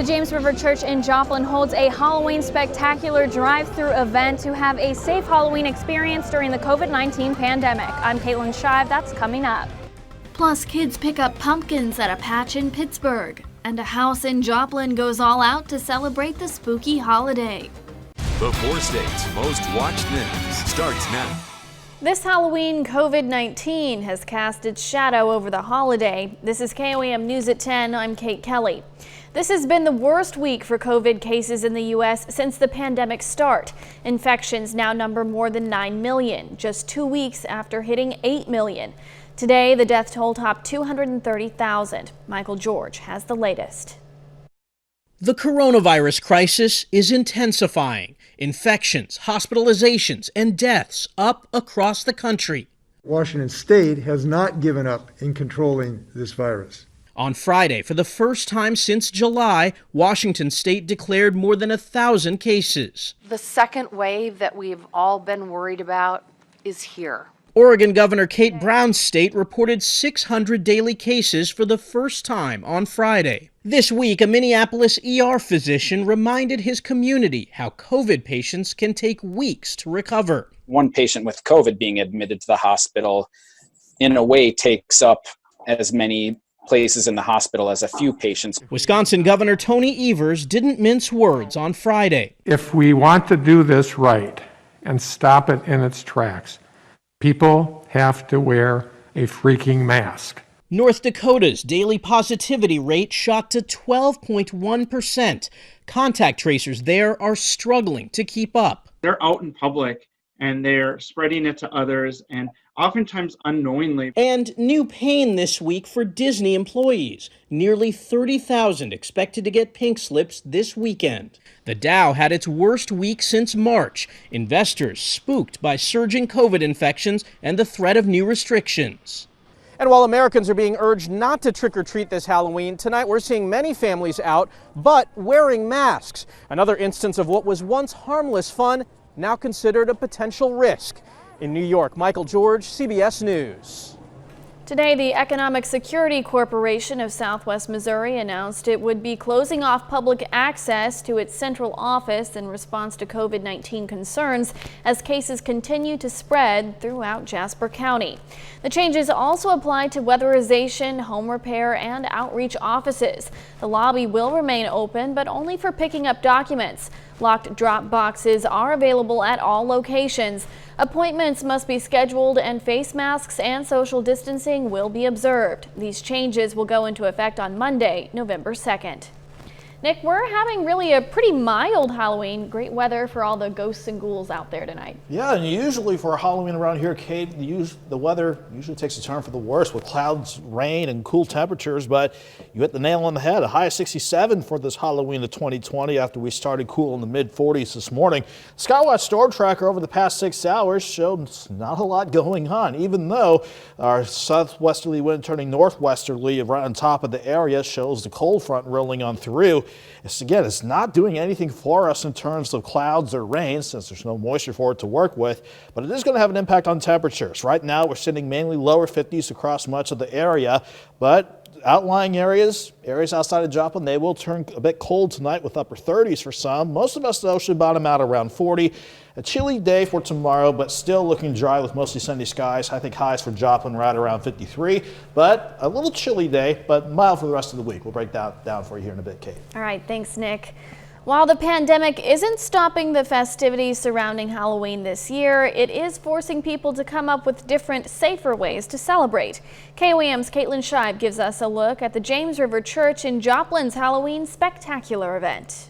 The James River Church in Joplin holds a Halloween spectacular drive-through event to have a safe Halloween experience during the COVID-19 pandemic. I'm Caitlin Shive. That's coming up. Plus, kids pick up pumpkins at a patch in Pittsburgh. And a house in Joplin goes all out to celebrate the spooky holiday. The 4 states' most watched news starts now. This Halloween, COVID-19 has cast its shadow over the holiday. This is KOAM News at 10. I'm Kate Kelly. This has been the worst week for COVID cases in the U.S. since the pandemic start. Infections now number more than 9 million, just 2 weeks after hitting 8 million. Today, the death toll topped 230,000. Michael George has the latest. The coronavirus crisis is intensifying. Infections, hospitalizations, and deaths up across the country. Washington State has not given up in controlling this virus. On Friday, for the first time since July, Washington State declared more than 1,000 cases. The second wave that we've all been worried about is here. Oregon Governor Kate Brown's state reported 600 daily cases for the first time on Friday. This week, a Minneapolis ER physician reminded his community how COVID patients can take weeks to recover. One patient with COVID being admitted to the hospital, in a way, takes up as many places in the hospital as a few patients. Wisconsin Governor Tony Evers didn't mince words on Friday. If we want to do this right and stop it in its tracks, people have to wear a freaking mask. North Dakota's daily positivity rate shot to 12.1%. Contact tracers there are struggling to keep up. They're out in public and they're spreading it to others, and oftentimes unknowingly. And new pain this week for Disney employees. Nearly 30,000 expected to get pink slips this weekend. The Dow had its worst week since March. Investors spooked by surging COVID infections and the threat of new restrictions. And while Americans are being urged not to trick-or-treat this Halloween, tonight we're seeing many families out, but wearing masks. Another instance of what was once harmless fun, now considered a potential risk. In New York, Michael George, CBS News. Today, the Economic Security Corporation of Southwest Missouri announced it would be closing off public access to its central office in response to COVID-19 concerns as cases continue to spread throughout Jasper County. The changes also apply to weatherization, home repair, and outreach offices. The lobby will remain open, but only for picking up documents. Locked drop boxes are available at all locations. Appointments must be scheduled and face masks and social distancing will be observed. These changes will go into effect on Monday, November 2nd. Nick, we're having really a pretty mild Halloween. Great weather for all the ghosts and ghouls out there tonight. Yeah, and usually for Halloween around here, Kate, the weather usually takes a turn for the worse with clouds, rain, and cool temperatures, but you hit the nail on the head. A high of 67 for this Halloween of 2020 after we started cool in the mid-40s this morning. Skywatch storm tracker over the past 6 hours showed not a lot going on, even though our southwesterly wind turning northwesterly right on top of the area shows the cold front rolling on through. It's not doing anything for us in terms of clouds or rain since there's no moisture for it to work with, but it is going to have an impact on temperatures. Right now we're sitting mainly lower 50s across much of the area, but outlying areas outside of Joplin, they will turn a bit cold tonight with upper 30s for some. Most of us, though, should bottom out around 40. A chilly day for tomorrow, but still looking dry with mostly sunny skies. I think highs for Joplin right around 53, but a little chilly day, but mild for the rest of the week. We'll break that down for you here in a bit, Kate. All right, thanks, Nick. While the pandemic isn't stopping the festivities surrounding Halloween this year, it is forcing people to come up with different, safer ways to celebrate. KOAM's Caitlin Shive gives us a look at the James River Church in Joplin's Halloween Spectacular event.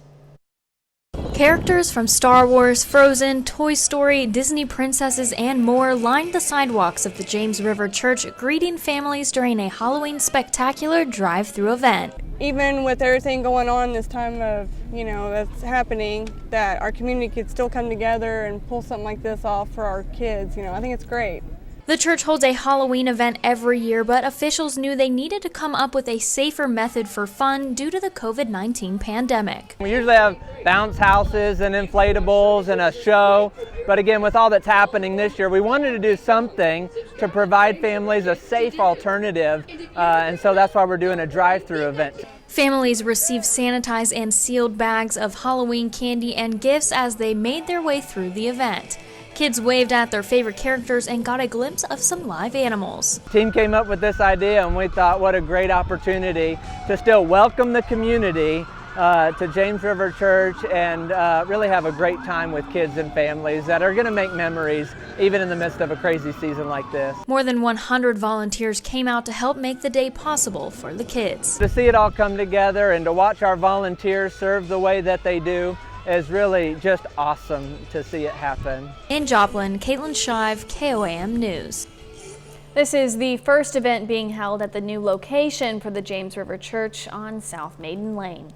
Characters from Star Wars, Frozen, Toy Story, Disney princesses, and more lined the sidewalks of the James River Church, greeting families during a Halloween Spectacular drive-through event. Even with everything going on this time of, that's happening, that our community could still come together and pull something like this off for our kids, I think it's great. The church holds a Halloween event every year, but officials knew they needed to come up with a safer method for fun due to the COVID-19 pandemic. We usually have bounce houses and inflatables and a show, But again, with all that's happening this year, we wanted to do something to provide families a safe alternative, and so that's why we're doing a drive-through event. Families received sanitized and sealed bags of Halloween candy and gifts as they made their way through the event. Kids waved at their favorite characters and got a glimpse of some live animals. The team came up with this idea, and we thought what a great opportunity to still welcome the community to James River Church and really have a great time with kids and families that are going to make memories even in the midst of a crazy season like this. More than 100 volunteers came out to help make the day possible for the kids. To see it all come together and to watch our volunteers serve the way that they do is really just awesome to see it happen. In Joplin, Caitlin Shive, KOAM News. This is the first event being held at the new location for the James River Church on South Maiden Lane.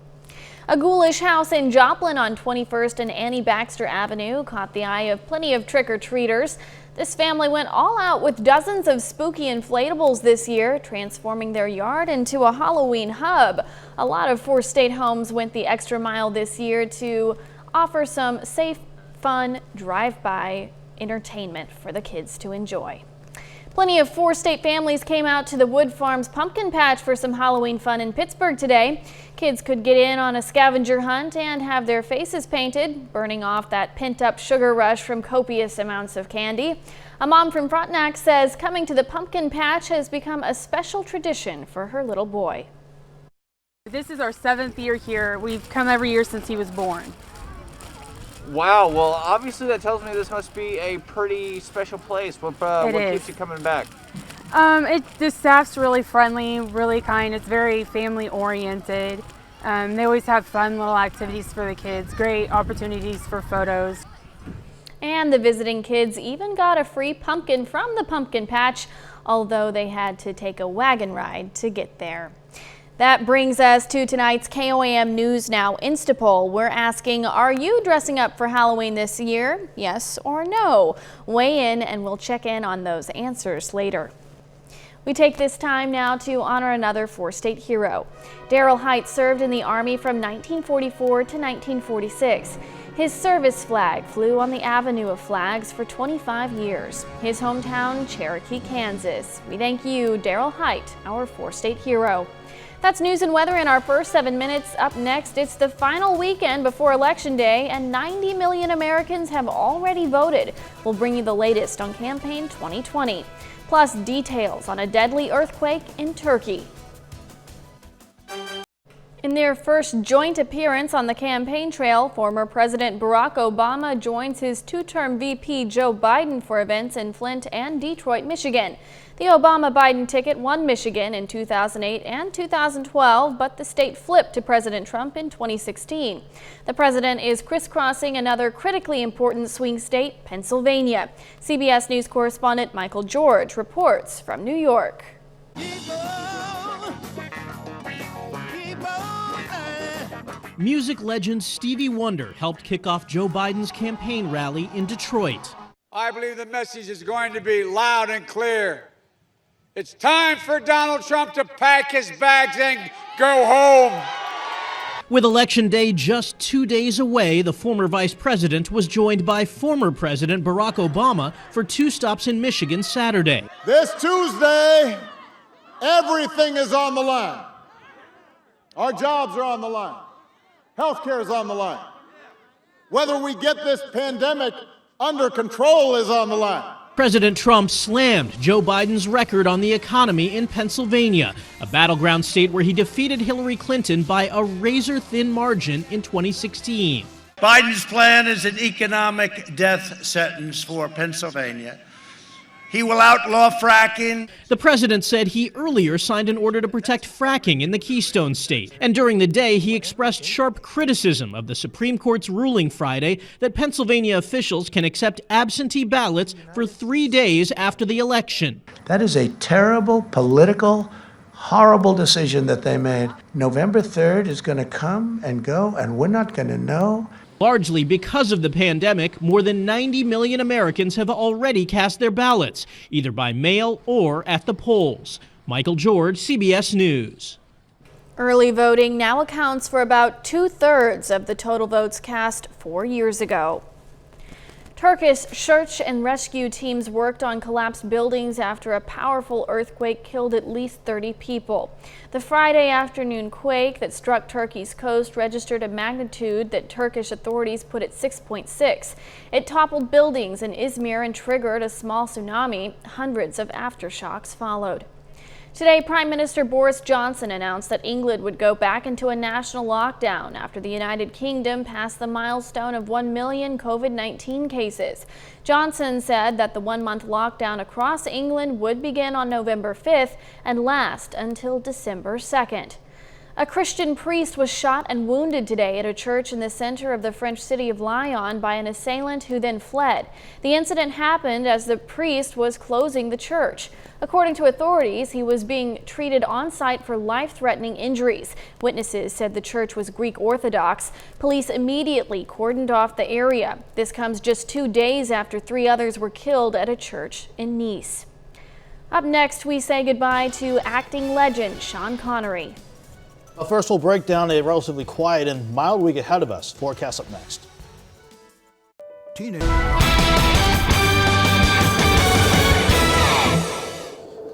A ghoulish house in Joplin on 21st and Annie Baxter Avenue caught the eye of plenty of trick-or-treaters. This family went all out with dozens of spooky inflatables this year, transforming their yard into a Halloween hub. A lot of four-state homes went the extra mile this year to offer some safe, fun, drive-by entertainment for the kids to enjoy. Plenty of four-state families came out to the Wood Farms Pumpkin Patch for some Halloween fun in Pittsburgh today. Kids could get in on a scavenger hunt and have their faces painted, burning off that pent-up sugar rush from copious amounts of candy. A mom from Frontenac says coming to the Pumpkin Patch has become a special tradition for her little boy. This is our 7th year here. We've come every year since he was born. Wow, well, obviously that tells me this must be a pretty special place. What keeps you coming back? The staff's really friendly, really kind. It's very family oriented. They always have fun little activities for the kids, great opportunities for photos. And the visiting kids even got a free pumpkin from the Pumpkin Patch, although they had to take a wagon ride to get there. That brings us to tonight's KOAM News Now Instapoll. We're asking, are you dressing up for Halloween this year? Yes or no? Weigh in and we'll check in on those answers later. We take this time now to honor another four-state hero. Daryl Height served in the Army from 1944 to 1946. His service flag flew on the Avenue of Flags for 25 years. His hometown, Cherokee, Kansas. We thank you, Daryl Height, our four-state hero. That's news and weather in our first 7 minutes. Up next, it's the final weekend before Election Day, and 90 million Americans have already voted. We'll bring you the latest on Campaign 2020, plus details on a deadly earthquake in Turkey. In their first joint appearance on the campaign trail, former President Barack Obama joins his two-term VP Joe Biden for events in Flint and Detroit, Michigan. The Obama-Biden ticket won Michigan in 2008 and 2012, but the state flipped to President Trump in 2016. The president is crisscrossing another critically important swing state, Pennsylvania. CBS News correspondent Michael George reports from New York. Music legend Stevie Wonder helped kick off Joe Biden's campaign rally in Detroit. I believe the message is going to be loud and clear. It's time for Donald Trump to pack his bags and go home. With Election Day just 2 days away, the former vice president was joined by former President Barack Obama for two stops in Michigan Saturday. This Tuesday, everything is on the line. Our jobs are on the line. Healthcare is on the line. Whether we get this pandemic under control is on the line. President Trump slammed Joe Biden's record on the economy in Pennsylvania, a battleground state where he defeated Hillary Clinton by a razor-thin margin in 2016. Biden's plan is an economic death sentence for Pennsylvania. He will outlaw fracking. The president said he earlier signed an order to protect fracking in the Keystone State. And during the day, he expressed sharp criticism of the Supreme Court's ruling Friday that Pennsylvania officials can accept absentee ballots for 3 days after the election. That is a terrible, political, horrible decision that they made. November 3rd is going to come and go, and we're not going to know. Largely because of the pandemic, more than 90 million Americans have already cast their ballots, either by mail or at the polls. Michael George, CBS News. Early voting now accounts for about 2/3 of the total votes cast 4 years ago. Turkish search and rescue teams worked on collapsed buildings after a powerful earthquake killed at least 30 people. The Friday afternoon quake that struck Turkey's coast registered a magnitude that Turkish authorities put at 6.6. It toppled buildings in Izmir and triggered a small tsunami. Hundreds of aftershocks followed. Today, Prime Minister Boris Johnson announced that England would go back into a national lockdown after the United Kingdom passed the milestone of 1 million COVID-19 cases. Johnson said that the one-month lockdown across England would begin on November 5th and last until December 2nd. A Christian priest was shot and wounded today at a church in the center of the French city of Lyon by an assailant who then fled. The incident happened as the priest was closing the church. According to authorities, he was being treated on site for life-threatening injuries. Witnesses said the church was Greek Orthodox. Police immediately cordoned off the area. This comes just 2 days after 3 others were killed at a church in Nice. Up next, we say goodbye to acting legend Sean Connery. Well, first, we'll break down a relatively quiet and mild week ahead of us. Forecast up next.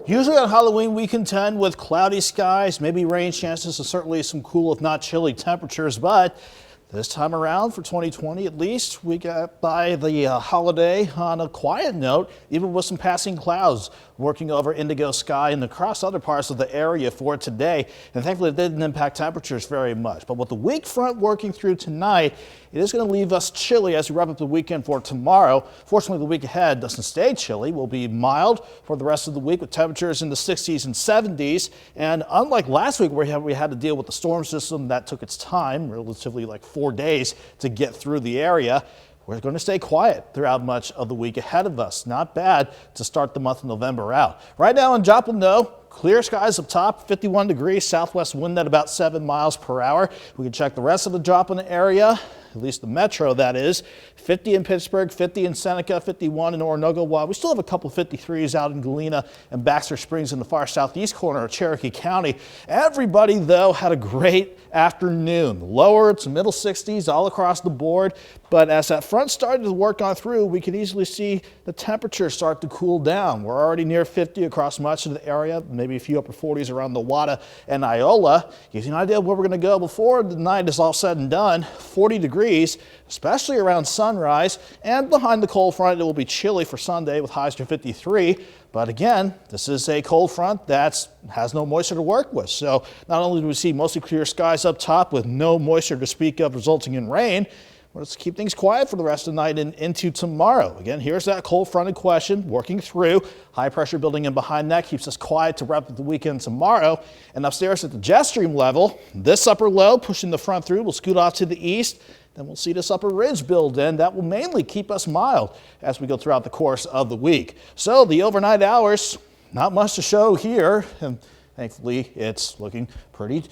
Usually on Halloween, we contend with cloudy skies, maybe rain chances, and certainly some cool, if not chilly temperatures. But this time around, for 2020 at least, we got by the holiday on a quiet note, even with some passing clouds working over indigo sky and across other parts of the area for today. And thankfully, it didn't impact temperatures very much. But with the weak front working through tonight, it is going to leave us chilly as we wrap up the weekend for tomorrow. Fortunately, the week ahead doesn't stay chilly. We'll be mild for the rest of the week with temperatures in the 60s and 70s. And unlike last week where we had to deal with the storm system that took its time, relatively like 4 days to get through the area, we're going to stay quiet throughout much of the week ahead of us. Not bad to start the month of November out. Right now in Joplin, though, clear skies up top, 51 degrees, southwest wind at about 7 miles per hour. We can check the rest of the Joplin area, at least the metro, that is. 50 in Pittsburgh, 50 in Seneca, 51 in Oronogo. While we still have a couple 53s out in Galena and Baxter Springs in the far southeast corner of Cherokee County. Everybody, though, had a great afternoon. Lower to middle 60s all across the board. But as that front started to work on through, we could easily see the temperature start to cool down. We're already near 50 across much of the area, maybe a few upper 40s around the Wada and Iola. Gives you an idea of where we're going to go before the night is all said and done. 40 degrees, especially around sunrise, and behind the cold front it will be chilly for Sunday with highs to 53. But again, this is a cold front that has no moisture to work with. So not only do we see mostly clear skies up top with no moisture to speak of resulting in rain, let's keep things quiet for the rest of the night and into tomorrow. Again, here's that cold front in question working through. High pressure building in behind that keeps us quiet to wrap up the weekend tomorrow. And upstairs at the jet stream level, this upper low pushing the front through will scoot off to the east. Then we'll see this upper ridge build in. That will mainly keep us mild as we go throughout the course of the week. So the overnight hours, not much to show here. And thankfully, it's looking pretty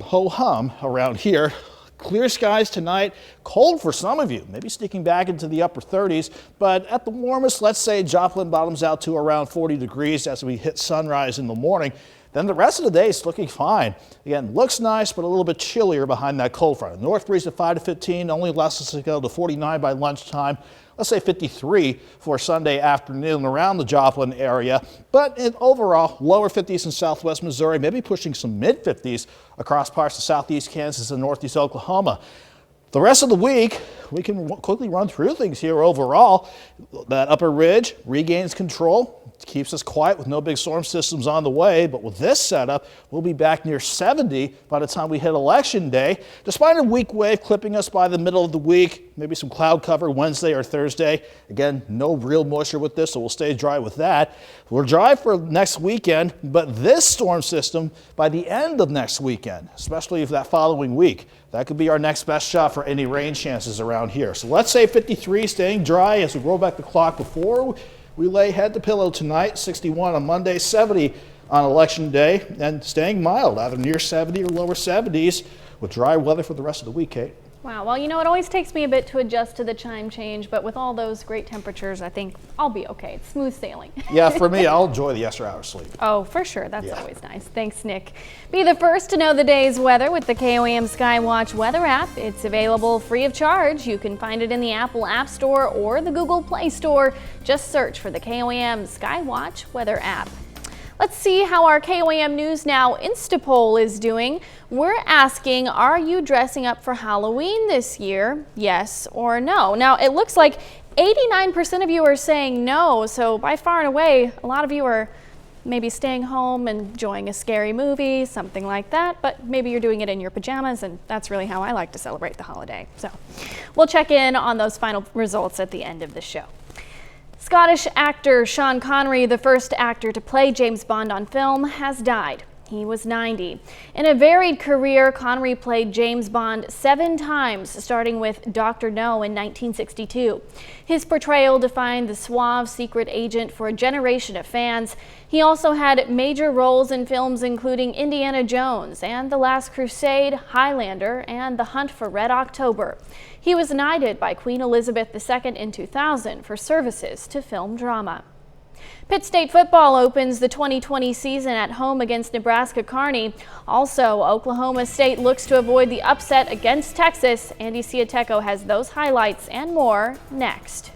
ho-hum around here. Clear skies tonight, cold for some of you, maybe sneaking back into the upper 30s, but at the warmest, let's say Joplin bottoms out to around 40 degrees as we hit sunrise in the morning. Then the rest of the day is looking fine. Again, looks nice, but a little bit chillier behind that cold front. North breeze at 5 to 15, only lasts us to go to 49 by lunchtime. Let's say 53 for Sunday afternoon around the Joplin area. But in overall, lower 50s in southwest Missouri, maybe pushing some mid 50s across parts of southeast Kansas and northeast Oklahoma. The rest of the week, we can quickly run through things here overall. That upper ridge regains control. Keeps us quiet with no big storm systems on the way, but with this setup, we'll be back near 70 by the time we hit Election Day. Despite a weak wave clipping us by the middle of the week, maybe some cloud cover Wednesday or Thursday. Again, no real moisture with this, so we'll stay dry with that. We're dry for next weekend, but this storm system by the end of next weekend, especially if that following week, that could be our next best shot for any rain chances around here. So let's say 53, staying dry as we roll back the clock before we lay head to pillow tonight. 61 on Monday, 70 on Election Day, and staying mild, either near 70 or lower 70s with dry weather for the rest of the week, Kate. Wow, well, you know, it always takes me a bit to adjust to the time change, but with all those great temperatures, I think I'll be okay. It's smooth sailing. Yeah, for me, I'll enjoy the extra hour sleep. Oh, for sure. That's always nice. Thanks, Nick. Be the first to know the day's weather with the KOAM Skywatch weather app. It's available free of charge. You can find it in the Apple App Store or the Google Play Store. Just search for the KOAM Skywatch weather app. Let's see how our KOAM News Now Instapoll is doing. We're asking, are you dressing up for Halloween this year? Yes or no? Now, it looks like 89% of you are saying no, so by far and away, a lot of you are maybe staying home and enjoying a scary movie, something like that, but maybe you're doing it in your pajamas, and that's really how I like to celebrate the holiday. So we'll check in on those final results at the end of the show. Scottish actor Sean Connery, the first actor to play James Bond on film, has died. He was 90. In a varied career, Connery played James Bond 7 times, starting with Dr. No in 1962. His portrayal defined the suave secret agent for a generation of fans. He also had major roles in films including Indiana Jones and The Last Crusade, Highlander, and The Hunt for Red October. He was knighted by Queen Elizabeth II in 2000 for services to film drama. Pitt State football opens the 2020 season at home against Nebraska Kearney. Also, Oklahoma State looks to avoid the upset against Texas. Andy Ciateco has those highlights and more next.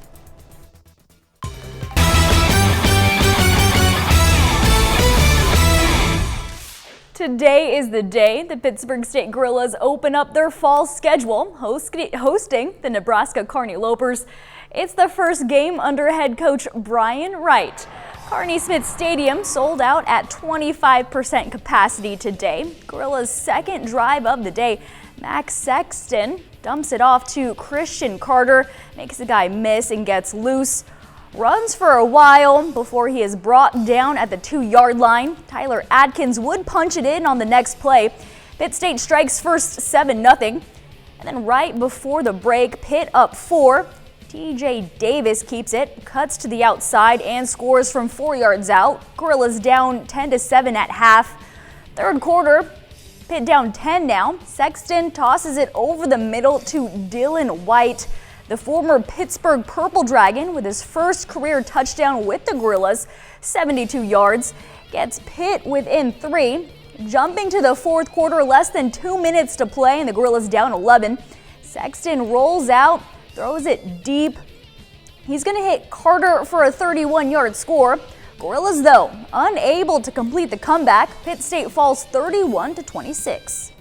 Today is the day the Pittsburgh State Gorillas open up their fall schedule, hosting the Nebraska Kearney Lopers. It's the first game under head coach Brian Wright. Kearney Smith Stadium sold out at 25% capacity today. Gorillas' second drive of the day, Max Sexton dumps it off to Christian Carter, makes the guy miss and gets loose. Runs for a while before he is brought down at the 2-yard line. Tyler Adkins would punch it in on the next play. Pitt State strikes first 7-0. And then right before the break, Pitt up 4. TJ Davis keeps it, cuts to the outside and scores from 4 yards out. Gorillas down 10-7 at half. Third quarter, Pitt down 10 now. Sexton tosses it over the middle to Dylan White. The former Pittsburgh Purple Dragon, with his first career touchdown with the Gorillas, 72 yards, gets Pitt within 3. Jumping to the fourth quarter, less than 2 minutes to play, and the Gorillas down 11. Sexton rolls out, throws it deep. He's going to hit Carter for a 31-yard score. Gorillas, though, unable to complete the comeback. Pitt State falls 31-26.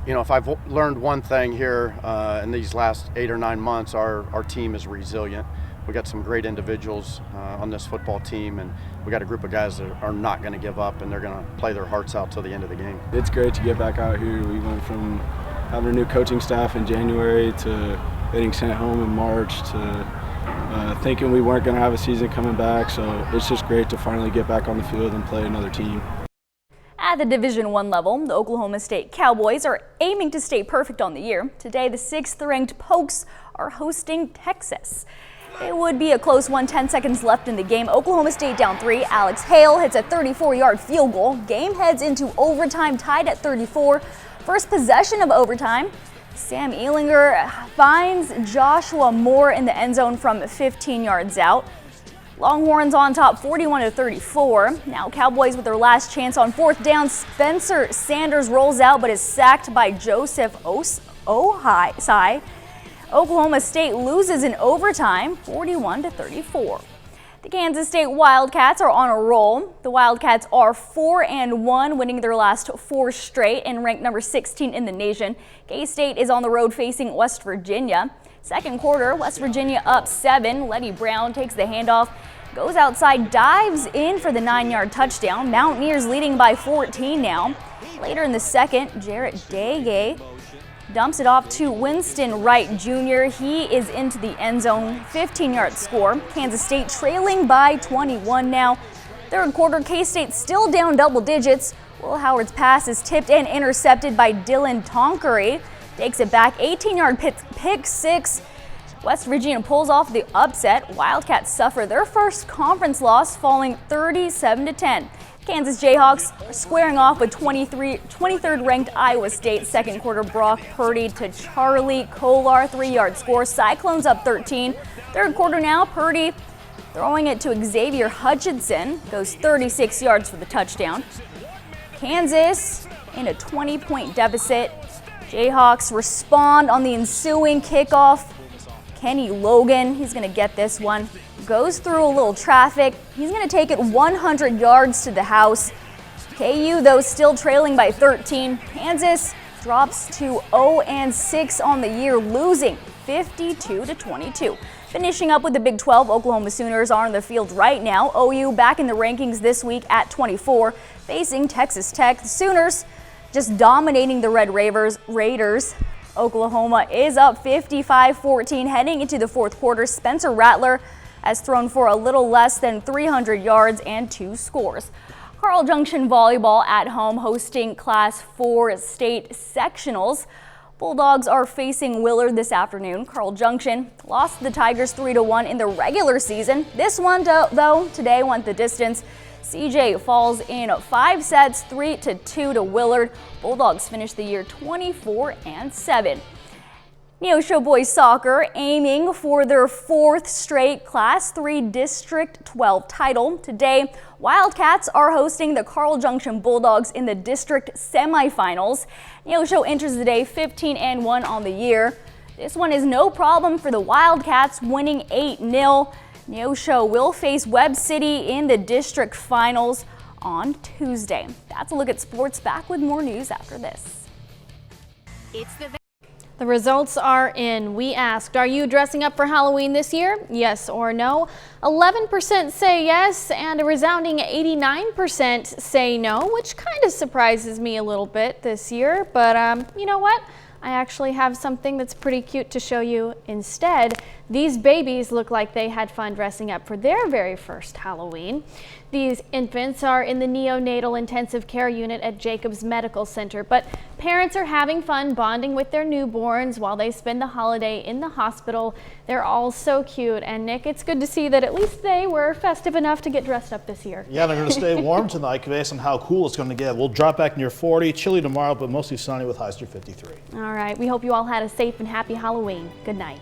You know, if I've learned one thing here in these last 8 or 9 months, our team is resilient. We got some great individuals on this football team, and we got a group of guys that are not going to give up, and they're going to play their hearts out till the end of the game. It's great to get back out here. We went from having a new coaching staff in January to getting sent home in March to thinking we weren't going to have a season coming back. So it's just great to finally get back on the field and play another team. At the Division I level, the Oklahoma State Cowboys are aiming to stay perfect on the year. Today, the 6th-ranked Pokes are hosting Texas. It would be a close one, 10 seconds left in the game. Oklahoma State down 3. Alex Hale hits a 34-yard field goal. Game heads into overtime, tied at 34. First possession of overtime, Sam Ehlinger finds Joshua Moore in the end zone from 15 yards out. Longhorns on top 41-34. Now Cowboys with their last chance on 4th down. Spencer Sanders rolls out but is sacked by Joseph Ohai. Oklahoma State loses in overtime 41-34. The Kansas State Wildcats are on a roll. The Wildcats are 4-1, winning their last 4 straight and ranked number 16 in the nation. K-State is on the road facing West Virginia. Second quarter, West Virginia up 7. Letty Brown takes the handoff, goes outside, dives in for the 9-yard touchdown. Mountaineers leading by 14 now. Later in the second, Jarrett Dege dumps it off to Winston Wright Jr. He is into the end zone, 15-yard score. Kansas State trailing by 21 now. Third quarter, K-State still down double digits. Will Howard's pass is tipped and intercepted by Dylan Tonkery. Takes it back, 18-yard pick 6. West Virginia pulls off the upset. Wildcats suffer their first conference loss, falling 37-10. Kansas Jayhawks are squaring off with 23rd ranked Iowa State. Second quarter, Brock Purdy to Charlie Kolar, 3-yard score. Cyclones up 13. Third quarter now, Purdy throwing it to Xavier Hutchinson, goes 36 yards for the touchdown. Kansas in a 20-point deficit. Jayhawks respond on the ensuing kickoff. Kenny Logan, he's going to get this one. Goes through a little traffic. He's going to take it 100 yards to the house. KU, though, still trailing by 13. Kansas drops to 0-6 on the year, losing 52-22. Finishing up with the Big 12, Oklahoma Sooners are on the field right now. OU back in the rankings this week at 24, facing Texas Tech. The Sooners just dominating the Red Raiders. Oklahoma is up 55-14 heading into the fourth quarter. Spencer Rattler has thrown for a little less than 300 yards and 2 scores. Carl Junction Volleyball at home hosting Class 4 state sectionals. Bulldogs are facing Willard this afternoon. Carl Junction lost to the Tigers 3-1 in the regular season. This one, though, today went the distance. CJ falls in 5 sets, 3-2 to Willard. Bulldogs finish the year 24-7. Neosho boys soccer aiming for their 4th straight Class 3 District 12 title. Today, Wildcats are hosting the Carl Junction Bulldogs in the district semifinals. Neosho enters the day 15-1 on the year. This one is no problem for the Wildcats, winning 8-0. Neosho will face Webb City in the district finals on Tuesday. That's a look at sports. Back with more news after this. The results are in. We asked, are you dressing up for Halloween this year? Yes or no? 11% say yes, and a resounding 89% say no, which kind of surprises me a little bit this year. But you know what? I actually have something that's pretty cute to show you instead. These babies look like they had fun dressing up for their very first Halloween. These infants are in the neonatal intensive care unit at Jacobs Medical Center, but parents are having fun bonding with their newborns while they spend the holiday in the hospital. They're all so cute, and Nick, it's good to see that at least they were festive enough to get dressed up this year. Yeah, they're going to stay warm tonight based on how cool it's going to get. We'll drop back near 40, chilly tomorrow, but mostly sunny with highs near 53. All right, we hope you all had a safe and happy Halloween. Good night.